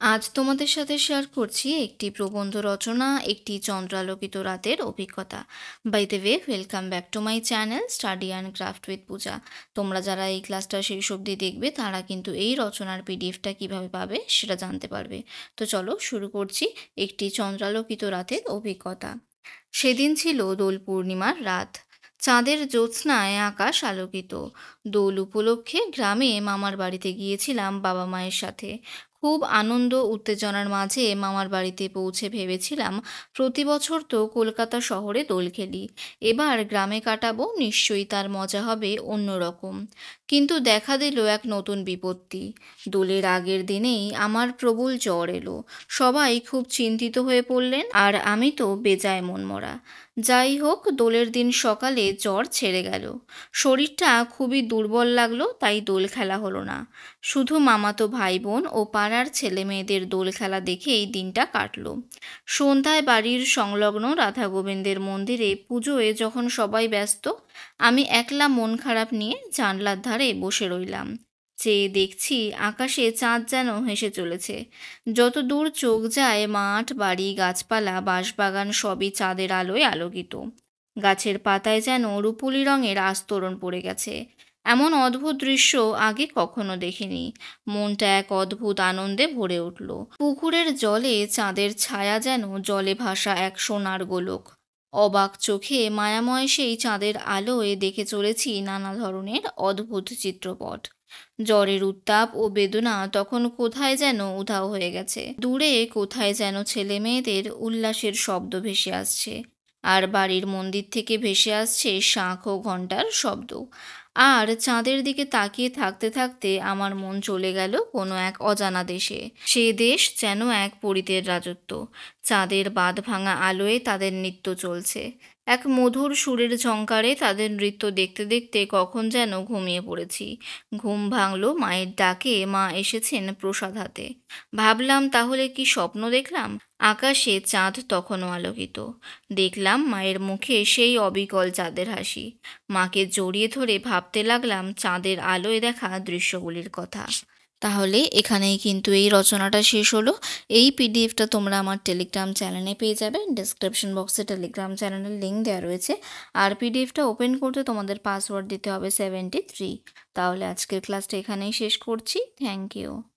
আজ তোমাদের সাথে শেয়ার করছি একটি প্রবন্ধ রচনা, একটি চন্দ্রালোকিত রাতের অভিজ্ঞতা। By the way, welcome back to my channel study and craft with Puja. তোমরা যারা এই ক্লাসটা শেষ অবধি দেখবে তারা কিন্তু এই রচনার পিডিএফটা কিভাবে পাবে সেটা জানতে পারবে। তো চলো শুরু করছি। একটি চন্দ্রালোকিত রাতের অভিজ্ঞতা। সেদিন ছিল দোল পূর্ণিমার রাত। চাঁদের জ্যোৎস্নায় আকাশ আলোকিত। দোল উপলক্ষে গ্রামে মামার বাড়িতে গিয়েছিলাম বাবা মায়ের সাথে। খুব আনন্দ উত্তেজনার মাঝে মামার বাড়িতে পৌঁছে ভেবেছিলাম প্রতি বছর তো কলকাতা শহরে দোল খেলি, এবার গ্রামে কাটাবো, নিশ্চয়ই তার মজা হবে অন্যরকম। কিন্তু দেখা দিল এক নতুন বিপত্তি। দোলের আগের দিনেই আমার প্রবল জ্বর এলো। সবাই খুব চিন্তিত হয়ে পড়লেন, আর আমি তো বেজায় মনমরা। যাই হোক, দোলের দিন সকালে জ্বর ছেড়ে গেল। শরীরটা খুবই দুর্বল লাগলো, তাই দোল খেলা হলো না। শুধু মামাতো ভাই বোন ও পাড়ার ছেলে মেয়েদের দোল খেলা দেখেই দিনটা কাটলো। সন্ধ্যায় বাড়ির সংলগ্ন রাধা গোবিন্দের মন্দিরে পুজোয় যখন সবাই ব্যস্ত, আমি একলা মন খারাপ নিয়ে জানলার ধারে বসে রইলাম। চেয়ে দেখছি আকাশে চাঁদ যেন হেসে চলেছে। যত দূর চোখ যায় মাঠ, বাড়ি, গাছপালা, বাঁশবাগান সবই চাঁদের আলোয় আলোকিত। গাছের পাতায় যেন রূপোলি রঙের আস্তরণ পড়ে গেছে। এমন অদ্ভুত দৃশ্য আগে কখনো দেখিনি। মনটা এক অদ্ভুত আনন্দে ভরে উঠল। পুকুরের জলে চাঁদের ছায়া যেন জলে ভাসা এক সোনার গোলক। অবাক চোখে মায়াময় সেই চাঁদের আলোয় দেখে চলেছি নানা ধরনের অদ্ভুত চিত্রপট। জ্বরের উত্তাপ ও বেদনা তখন কোথায় যেন উধাও হয়ে গেছে। দূরে কোথায় যেন ছেলে মেয়েদের উল্লাসের শব্দ ভেসে আসছে, আর বাড়ির মন্দির থেকে ভেসে আসছে শাঁখ ও ঘণ্টার শব্দ। আর চাঁদের দিকে তাকিয়ে থাকতে থাকতে আমার মন চলে গেল কোনো এক অজানা দেশে। সে দেশ যেন এক পরীতের রাজত্ব। চাঁদের বাঁধ ভাঙা আলোয় তাদের নৃত্য চলছে। এক মধুর সুরের ঝংকারে তাদের নৃত্য দেখতে দেখতে কখন যেন ঘুমিয়ে পড়েছি। ঘুম ভাঙল মায়ের ডাকে, মা এসেছেন প্রসাদ হাতে। ভাবলাম তাহলে কি স্বপ্ন দেখলাম? আকাশে চাঁদ তখনও আলোকিত। দেখলাম মায়ের মুখে সেই অবিকল চাঁদের হাসি। মাকে জড়িয়ে ধরে ভাবতে লাগলাম চাঁদের আলোয় দেখা দৃশ্যগুলির কথা। তাহলে এখানেই কিন্তু এই রচনাটা শেষ হলো। এই পিডিএফটা তোমরা আমার টেলিগ্রাম চ্যানেলে পেয়ে যাবে। ডেসক্রিপশন বক্সে টেলিগ্রাম চ্যানেলের লিঙ্ক দেওয়া রয়েছে। আর পিডিএফটা ওপেন করতে তোমাদের পাসওয়ার্ড দিতে হবে 73। তাহলে আজকের ক্লাসটা এখানেই শেষ করছি। Thank you.